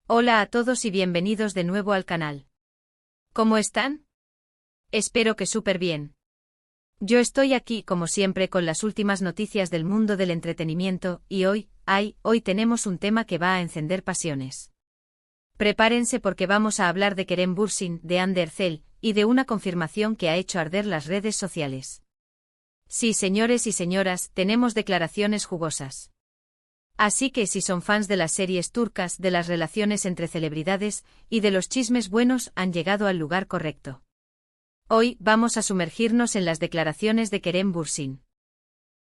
Hola a todos y bienvenidos de nuevo al canal. ¿Cómo están? Espero que súper bien. Yo estoy aquí como siempre con las últimas noticias del mundo del entretenimiento y hoy tenemos un tema que va a encender pasiones. Prepárense porque vamos a hablar de Kerem Bürsin, de Hande Erçel, y de una confirmación que ha hecho arder las redes sociales. Sí, señores y señoras, tenemos declaraciones jugosas. Así que si son fans de las series turcas, de las relaciones entre celebridades y de los chismes buenos, han llegado al lugar correcto. Hoy vamos a sumergirnos en las declaraciones de Kerem Bürsin.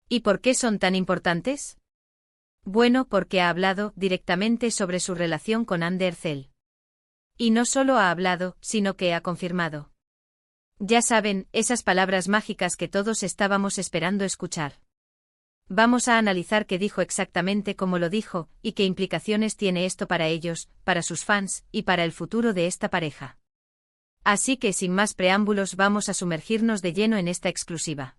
¿Y por qué son tan importantes? Bueno, porque ha hablado directamente sobre su relación con Hande Erçel. Y no solo ha hablado, sino que ha confirmado. Ya saben, esas palabras mágicas que todos estábamos esperando escuchar. Vamos a analizar qué dijo exactamente, cómo lo dijo, y qué implicaciones tiene esto para ellos, para sus fans, y para el futuro de esta pareja. Así que sin más preámbulos vamos a sumergirnos de lleno en esta exclusiva.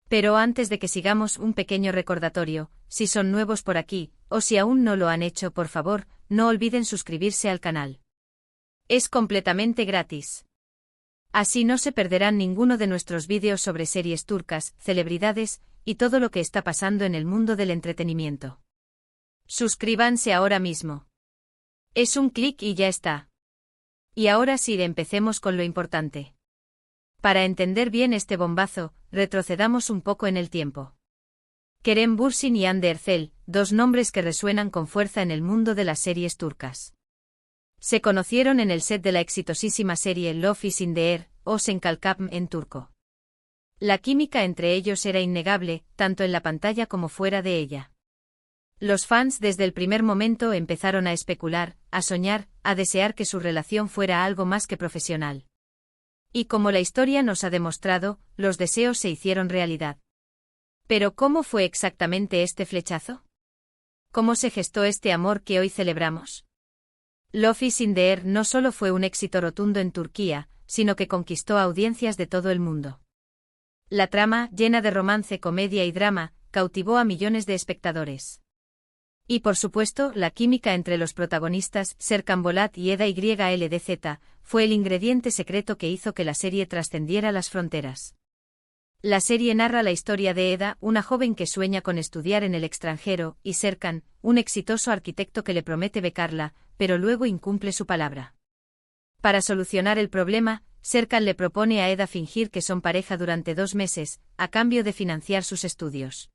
Pero antes de que sigamos, un pequeño recordatorio: si son nuevos por aquí, o si aún no lo han hecho, por favor, no olviden suscribirse al canal. Es completamente gratis. Así no se perderán ninguno de nuestros vídeos sobre series turcas, celebridades, y todo lo que está pasando en el mundo del entretenimiento. Suscríbanse ahora mismo. Es un clic y ya está. Y ahora sí, empecemos con lo importante. Para entender bien este bombazo, retrocedamos un poco en el tiempo. Kerem Bürsin y Hande Erçel, dos nombres que resuenan con fuerza en el mundo de las series turcas. Se conocieron en el set de la exitosísima serie Love is in the Air, o Sen Kalkam en turco. La química entre ellos era innegable, tanto en la pantalla como fuera de ella. Los fans desde el primer momento empezaron a especular, a soñar, a desear que su relación fuera algo más que profesional. Y como la historia nos ha demostrado, los deseos se hicieron realidad. Pero ¿cómo fue exactamente este flechazo? ¿Cómo se gestó este amor que hoy celebramos? Love is in the Air no solo fue un éxito rotundo en Turquía, sino que conquistó audiencias de todo el mundo. La trama, llena de romance, comedia y drama, cautivó a millones de espectadores. Y por supuesto, la química entre los protagonistas, Serkan Bolat y Eda YLDZ, fue el ingrediente secreto que hizo que la serie trascendiera las fronteras. La serie narra la historia de Eda, una joven que sueña con estudiar en el extranjero, y Serkan, un exitoso arquitecto que le promete becarla, pero luego incumple su palabra. Para solucionar el problema, Serkan le propone a Eda fingir que son pareja durante 2 meses, a cambio de financiar sus estudios.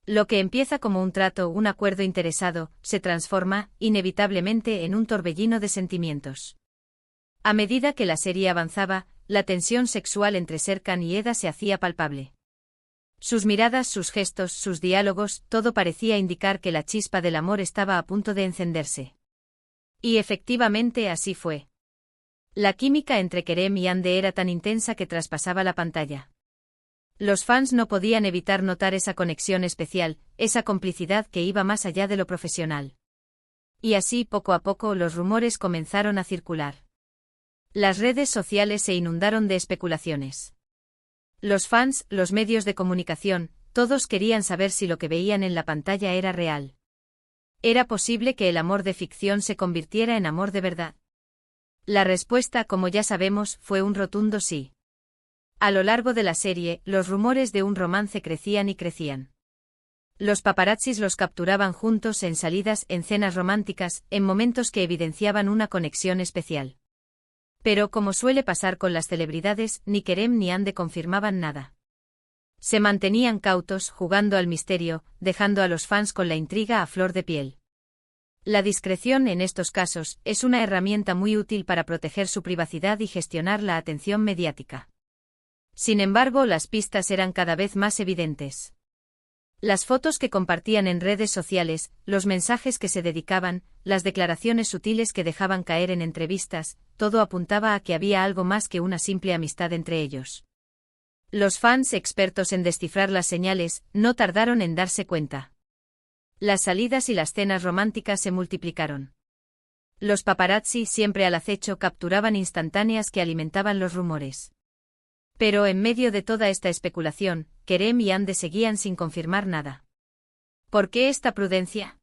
Lo que empieza como un trato, un acuerdo interesado, se transforma, inevitablemente, en un torbellino de sentimientos. A medida que la serie avanzaba, la tensión sexual entre Serkan y Eda se hacía palpable. Sus miradas, sus gestos, sus diálogos, todo parecía indicar que la chispa del amor estaba a punto de encenderse. Y efectivamente así fue. La química entre Kerem y Hande era tan intensa que traspasaba la pantalla. Los fans no podían evitar notar esa conexión especial, esa complicidad que iba más allá de lo profesional. Y así, poco a poco, los rumores comenzaron a circular. Las redes sociales se inundaron de especulaciones. Los fans, los medios de comunicación, todos querían saber si lo que veían en la pantalla era real. ¿Era posible que el amor de ficción se convirtiera en amor de verdad? La respuesta, como ya sabemos, fue un rotundo sí. A lo largo de la serie, los rumores de un romance crecían y crecían. Los paparazzis los capturaban juntos en salidas, en cenas románticas, en momentos que evidenciaban una conexión especial. Pero como suele pasar con las celebridades, ni Kerem ni Hande confirmaban nada. Se mantenían cautos, jugando al misterio, dejando a los fans con la intriga a flor de piel. La discreción en estos casos es una herramienta muy útil para proteger su privacidad y gestionar la atención mediática. Sin embargo, las pistas eran cada vez más evidentes. Las fotos que compartían en redes sociales, los mensajes que se dedicaban, las declaraciones sutiles que dejaban caer en entrevistas, todo apuntaba a que había algo más que una simple amistad entre ellos. Los fans, expertos en descifrar las señales, no tardaron en darse cuenta. Las salidas y las cenas románticas se multiplicaron. Los paparazzi, siempre al acecho, capturaban instantáneas que alimentaban los rumores. Pero en medio de toda esta especulación, Kerem y Hande seguían sin confirmar nada. ¿Por qué esta prudencia?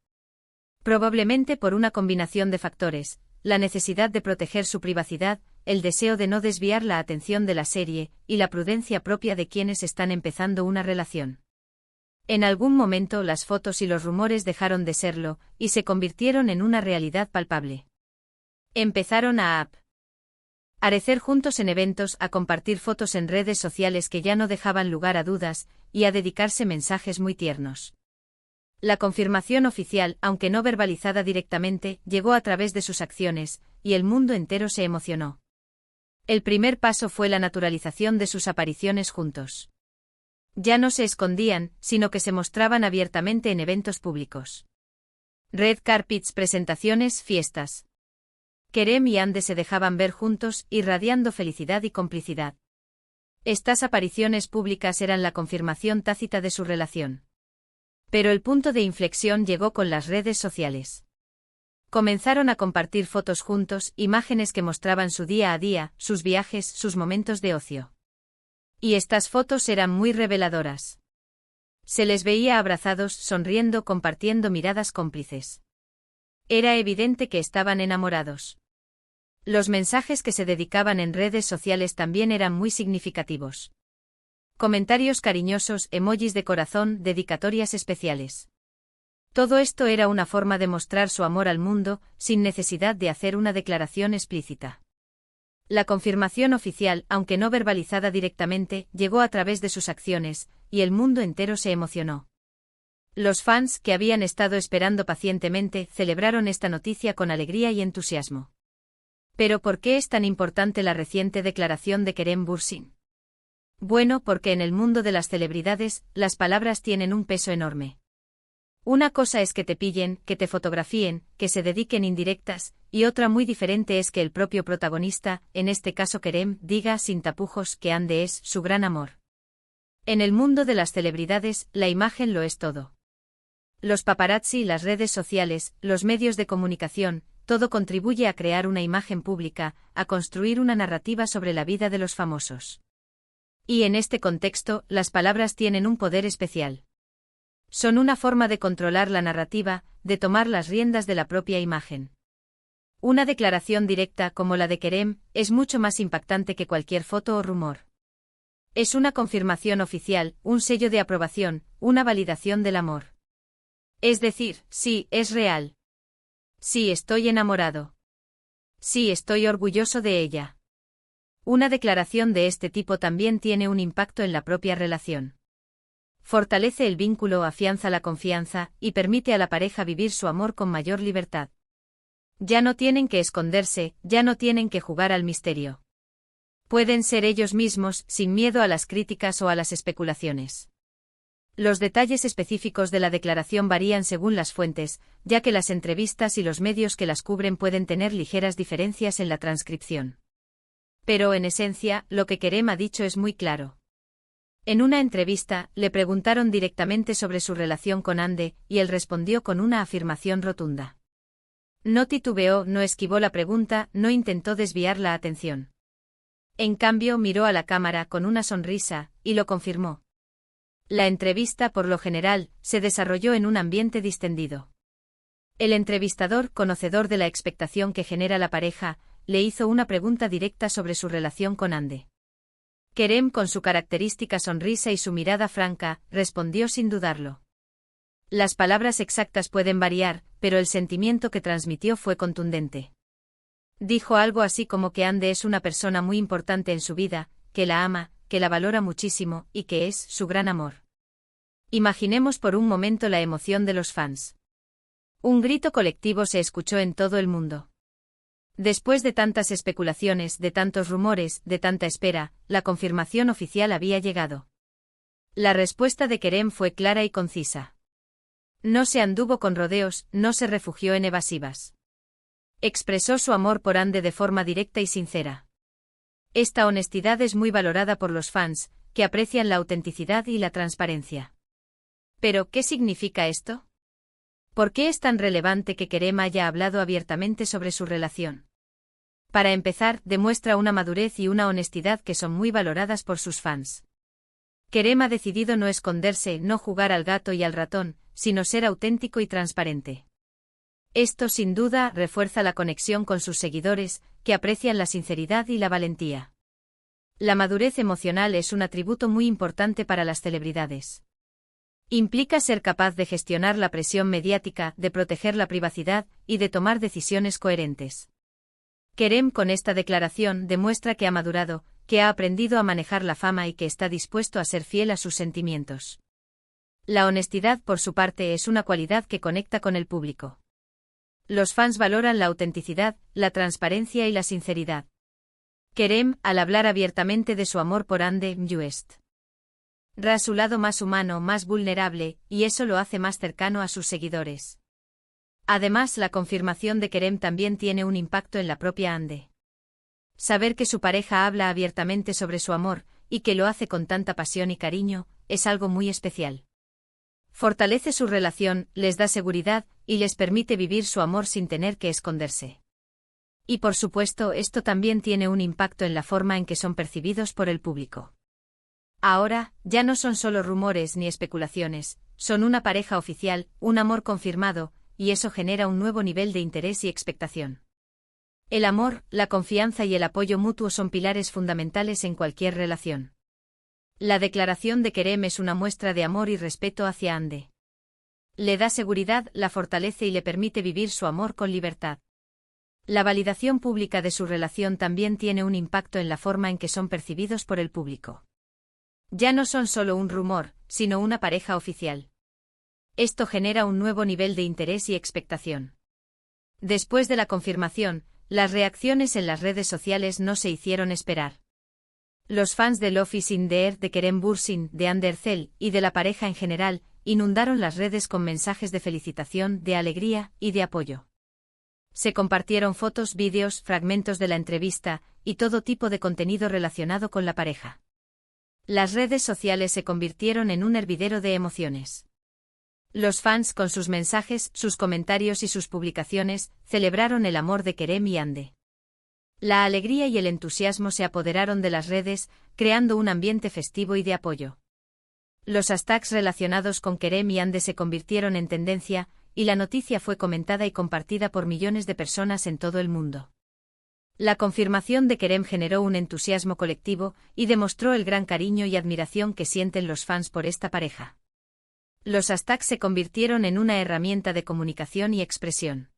Probablemente por una combinación de factores, la necesidad de proteger su privacidad, el deseo de no desviar la atención de la serie, y la prudencia propia de quienes están empezando una relación. En algún momento las fotos y los rumores dejaron de serlo, y se convirtieron en una realidad palpable. Empezaron a aparecer juntos en eventos, a compartir fotos en redes sociales que ya no dejaban lugar a dudas, y a dedicarse mensajes muy tiernos. La confirmación oficial, aunque no verbalizada directamente, llegó a través de sus acciones, y el mundo entero se emocionó. El primer paso fue la naturalización de sus apariciones juntos. Ya no se escondían, sino que se mostraban abiertamente en eventos públicos. Red carpets, presentaciones, fiestas. Kerem y Hande se dejaban ver juntos, irradiando felicidad y complicidad. Estas apariciones públicas eran la confirmación tácita de su relación. Pero el punto de inflexión llegó con las redes sociales. Comenzaron a compartir fotos juntos, imágenes que mostraban su día a día, sus viajes, sus momentos de ocio. Y estas fotos eran muy reveladoras. Se les veía abrazados, sonriendo, compartiendo miradas cómplices. Era evidente que estaban enamorados. Los mensajes que se dedicaban en redes sociales también eran muy significativos. Comentarios cariñosos, emojis de corazón, dedicatorias especiales. Todo esto era una forma de mostrar su amor al mundo, sin necesidad de hacer una declaración explícita. La confirmación oficial, aunque no verbalizada directamente, llegó a través de sus acciones, y el mundo entero se emocionó. Los fans, que habían estado esperando pacientemente, celebraron esta noticia con alegría y entusiasmo. ¿Pero por qué es tan importante la reciente declaración de Kerem Bürsin? Bueno, porque en el mundo de las celebridades, las palabras tienen un peso enorme. Una cosa es que te pillen, que te fotografíen, que se dediquen indirectas, y otra muy diferente es que el propio protagonista, en este caso Kerem, diga sin tapujos que Hande es su gran amor. En el mundo de las celebridades, la imagen lo es todo. Los paparazzi, las redes sociales, los medios de comunicación, todo contribuye a crear una imagen pública, a construir una narrativa sobre la vida de los famosos. Y en este contexto, las palabras tienen un poder especial. Son una forma de controlar la narrativa, de tomar las riendas de la propia imagen. Una declaración directa como la de Kerem es mucho más impactante que cualquier foto o rumor. Es una confirmación oficial, un sello de aprobación, una validación del amor. Es decir, sí, es real. Sí, estoy enamorado. Sí, estoy orgulloso de ella. Una declaración de este tipo también tiene un impacto en la propia relación. Fortalece el vínculo, afianza la confianza, y permite a la pareja vivir su amor con mayor libertad. Ya no tienen que esconderse, ya no tienen que jugar al misterio. Pueden ser ellos mismos, sin miedo a las críticas o a las especulaciones. Los detalles específicos de la declaración varían según las fuentes, ya que las entrevistas y los medios que las cubren pueden tener ligeras diferencias en la transcripción. Pero en esencia, lo que Kerem ha dicho es muy claro. En una entrevista, le preguntaron directamente sobre su relación con Hande, y él respondió con una afirmación rotunda. No titubeó, no esquivó la pregunta, no intentó desviar la atención. En cambio, miró a la cámara con una sonrisa, y lo confirmó. La entrevista, por lo general, se desarrolló en un ambiente distendido. El entrevistador, conocedor de la expectación que genera la pareja, le hizo una pregunta directa sobre su relación con Hande. Kerem, con su característica sonrisa y su mirada franca, respondió sin dudarlo. Las palabras exactas pueden variar, pero el sentimiento que transmitió fue contundente. Dijo algo así como que Hande es una persona muy importante en su vida, que la ama, que la valora muchísimo, y que es su gran amor. Imaginemos por un momento la emoción de los fans. Un grito colectivo se escuchó en todo el mundo. Después de tantas especulaciones, de tantos rumores, de tanta espera, la confirmación oficial había llegado. La respuesta de Kerem fue clara y concisa. No se anduvo con rodeos, no se refugió en evasivas. Expresó su amor por Hande de forma directa y sincera. Esta honestidad es muy valorada por los fans, que aprecian la autenticidad y la transparencia. ¿Pero qué significa esto? ¿Por qué es tan relevante que Kerem haya hablado abiertamente sobre su relación? Para empezar, demuestra una madurez y una honestidad que son muy valoradas por sus fans. Kerem ha decidido no esconderse, no jugar al gato y al ratón, sino ser auténtico y transparente. Esto sin duda refuerza la conexión con sus seguidores, que aprecian la sinceridad y la valentía. La madurez emocional es un atributo muy importante para las celebridades. Implica ser capaz de gestionar la presión mediática, de proteger la privacidad y de tomar decisiones coherentes. Kerem con esta declaración demuestra que ha madurado, que ha aprendido a manejar la fama y que está dispuesto a ser fiel a sus sentimientos. La honestidad, por su parte, es una cualidad que conecta con el público. Los fans valoran la autenticidad, la transparencia y la sinceridad. Kerem, al hablar abiertamente de su amor por Hande West, a su lado más humano, más vulnerable, y eso lo hace más cercano a sus seguidores. Además, la confirmación de Kerem también tiene un impacto en la propia Hande. Saber que su pareja habla abiertamente sobre su amor, y que lo hace con tanta pasión y cariño, es algo muy especial. Fortalece su relación, les da seguridad, y les permite vivir su amor sin tener que esconderse. Y por supuesto, esto también tiene un impacto en la forma en que son percibidos por el público. Ahora, ya no son solo rumores ni especulaciones, son una pareja oficial, un amor confirmado, y eso genera un nuevo nivel de interés y expectación. El amor, la confianza y el apoyo mutuo son pilares fundamentales en cualquier relación. La declaración de Kerem es una muestra de amor y respeto hacia Hande. Le da seguridad, la fortalece y le permite vivir su amor con libertad. La validación pública de su relación también tiene un impacto en la forma en que son percibidos por el público. Ya no son solo un rumor, sino una pareja oficial. Esto genera un nuevo nivel de interés y expectación. Después de la confirmación, las reacciones en las redes sociales no se hicieron esperar. Los fans de Love is in the Air de Kerem Bürsin, de Andercel y de la pareja en general, inundaron las redes con mensajes de felicitación, de alegría y de apoyo. Se compartieron fotos, vídeos, fragmentos de la entrevista, y todo tipo de contenido relacionado con la pareja. Las redes sociales se convirtieron en un hervidero de emociones. Los fans, con sus mensajes, sus comentarios y sus publicaciones, celebraron el amor de Kerem y Hande. La alegría y el entusiasmo se apoderaron de las redes, creando un ambiente festivo y de apoyo. Los hashtags relacionados con Kerem y Hande se convirtieron en tendencia, y la noticia fue comentada y compartida por millones de personas en todo el mundo. La confirmación de Kerem generó un entusiasmo colectivo y demostró el gran cariño y admiración que sienten los fans por esta pareja. Los hashtags se convirtieron en una herramienta de comunicación y expresión.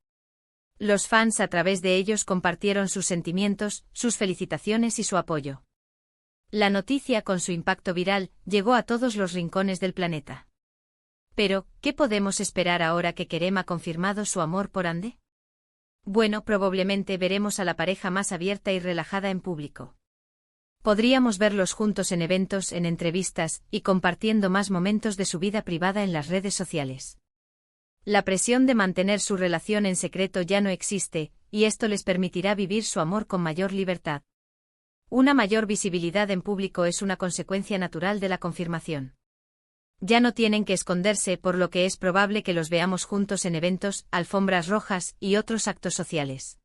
Los fans a través de ellos compartieron sus sentimientos, sus felicitaciones y su apoyo. La noticia, con su impacto viral, llegó a todos los rincones del planeta. Pero, ¿qué podemos esperar ahora que Kerem ha confirmado su amor por Hande? Bueno, probablemente veremos a la pareja más abierta y relajada en público. Podríamos verlos juntos en eventos, en entrevistas, y compartiendo más momentos de su vida privada en las redes sociales. La presión de mantener su relación en secreto ya no existe, y esto les permitirá vivir su amor con mayor libertad. Una mayor visibilidad en público es una consecuencia natural de la confirmación. Ya no tienen que esconderse, por lo que es probable que los veamos juntos en eventos, alfombras rojas y otros actos sociales.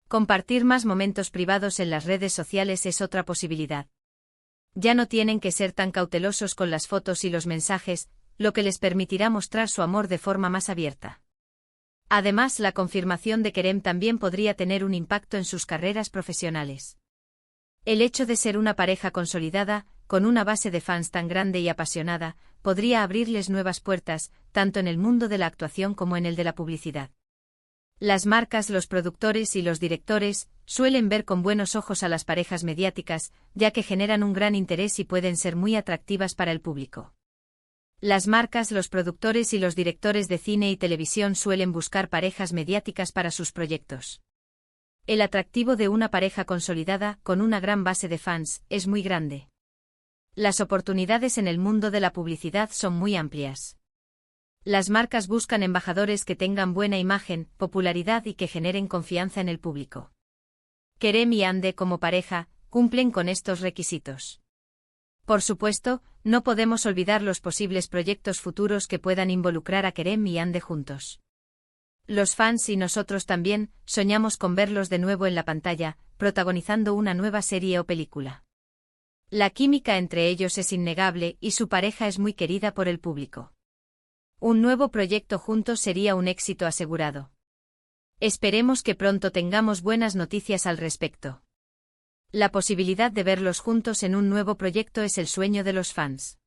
Compartir más momentos privados en las redes sociales es otra posibilidad. Ya no tienen que ser tan cautelosos con las fotos y los mensajes, lo que les permitirá mostrar su amor de forma más abierta. Además, la confirmación de Kerem también podría tener un impacto en sus carreras profesionales. El hecho de ser una pareja consolidada, con una base de fans tan grande y apasionada, podría abrirles nuevas puertas, tanto en el mundo de la actuación como en el de la publicidad. Las marcas, los productores y los directores suelen ver con buenos ojos a las parejas mediáticas, ya que generan un gran interés y pueden ser muy atractivas para el público. Las marcas, los productores y los directores de cine y televisión suelen buscar parejas mediáticas para sus proyectos. El atractivo de una pareja consolidada, con una gran base de fans, es muy grande. Las oportunidades en el mundo de la publicidad son muy amplias. Las marcas buscan embajadores que tengan buena imagen, popularidad y que generen confianza en el público. Kerem y Hande como pareja cumplen con estos requisitos. Por supuesto, no podemos olvidar los posibles proyectos futuros que puedan involucrar a Kerem y Hande juntos. Los fans y nosotros también soñamos con verlos de nuevo en la pantalla, protagonizando una nueva serie o película. La química entre ellos es innegable y su pareja es muy querida por el público. Un nuevo proyecto juntos sería un éxito asegurado. Esperemos que pronto tengamos buenas noticias al respecto. La posibilidad de verlos juntos en un nuevo proyecto es el sueño de los fans.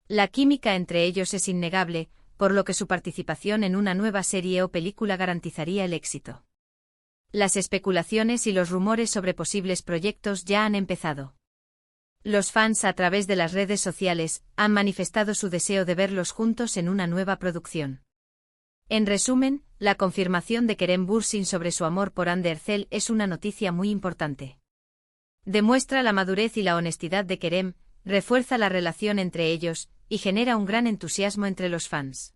La química entre ellos es innegable, por lo que su participación en una nueva serie o película garantizaría el éxito. Las especulaciones y los rumores sobre posibles proyectos ya han empezado. Los fans a través de las redes sociales han manifestado su deseo de verlos juntos en una nueva producción. En resumen, la confirmación de Kerem Bürsin sobre su amor por Hande Erçel es una noticia muy importante. Demuestra la madurez y la honestidad de Kerem, refuerza la relación entre ellos, y genera un gran entusiasmo entre los fans.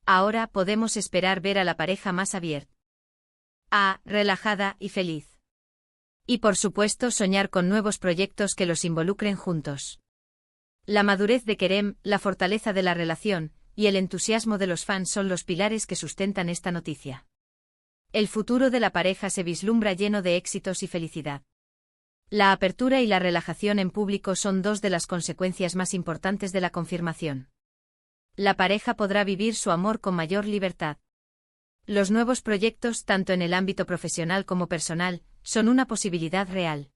Ahora podemos esperar ver a la pareja más abierta, relajada y feliz. Y por supuesto soñar con nuevos proyectos que los involucren juntos. La madurez de Kerem, la fortaleza de la relación, y el entusiasmo de los fans son los pilares que sustentan esta noticia. El futuro de la pareja se vislumbra lleno de éxitos y felicidad. La apertura y la relajación en público son dos de las consecuencias más importantes de la confirmación. La pareja podrá vivir su amor con mayor libertad. Los nuevos proyectos, tanto en el ámbito profesional como personal, son una posibilidad real.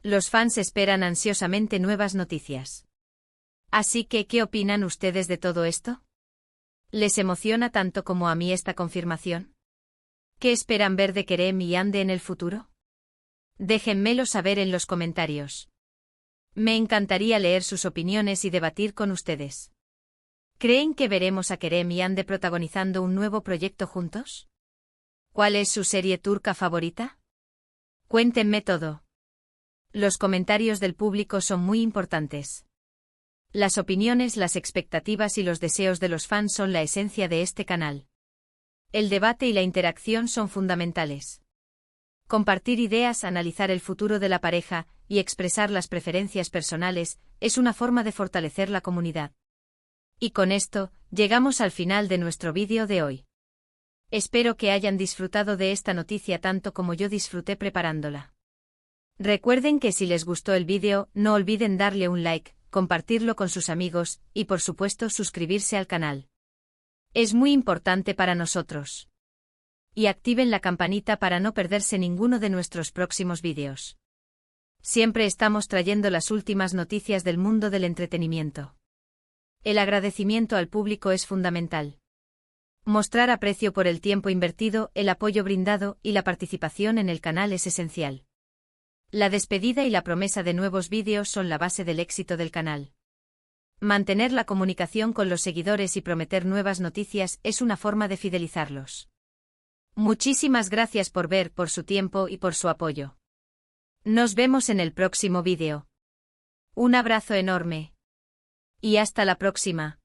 Los fans esperan ansiosamente nuevas noticias. Así que, ¿qué opinan ustedes de todo esto? ¿Les emociona tanto como a mí esta confirmación? ¿Qué esperan ver de Kerem y Hande en el futuro? Déjenmelo saber en los comentarios. Me encantaría leer sus opiniones y debatir con ustedes. ¿Creen que veremos a Kerem y Hande protagonizando un nuevo proyecto juntos? ¿Cuál es su serie turca favorita? Cuéntenme todo. Los comentarios del público son muy importantes. Las opiniones, las expectativas y los deseos de los fans son la esencia de este canal. El debate y la interacción son fundamentales. Compartir ideas, analizar el futuro de la pareja y expresar las preferencias personales es una forma de fortalecer la comunidad. Y con esto, llegamos al final de nuestro vídeo de hoy. Espero que hayan disfrutado de esta noticia tanto como yo disfruté preparándola. Recuerden que si les gustó el vídeo, no olviden darle un like, compartirlo con sus amigos y por supuesto suscribirse al canal. Es muy importante para nosotros. Y activen la campanita para no perderse ninguno de nuestros próximos vídeos. Siempre estamos trayendo las últimas noticias del mundo del entretenimiento. El agradecimiento al público es fundamental. Mostrar aprecio por el tiempo invertido, el apoyo brindado y la participación en el canal es esencial. La despedida y la promesa de nuevos vídeos son la base del éxito del canal. Mantener la comunicación con los seguidores y prometer nuevas noticias es una forma de fidelizarlos. Muchísimas gracias por ver, por su tiempo y por su apoyo. Nos vemos en el próximo vídeo. Un abrazo enorme. Y hasta la próxima.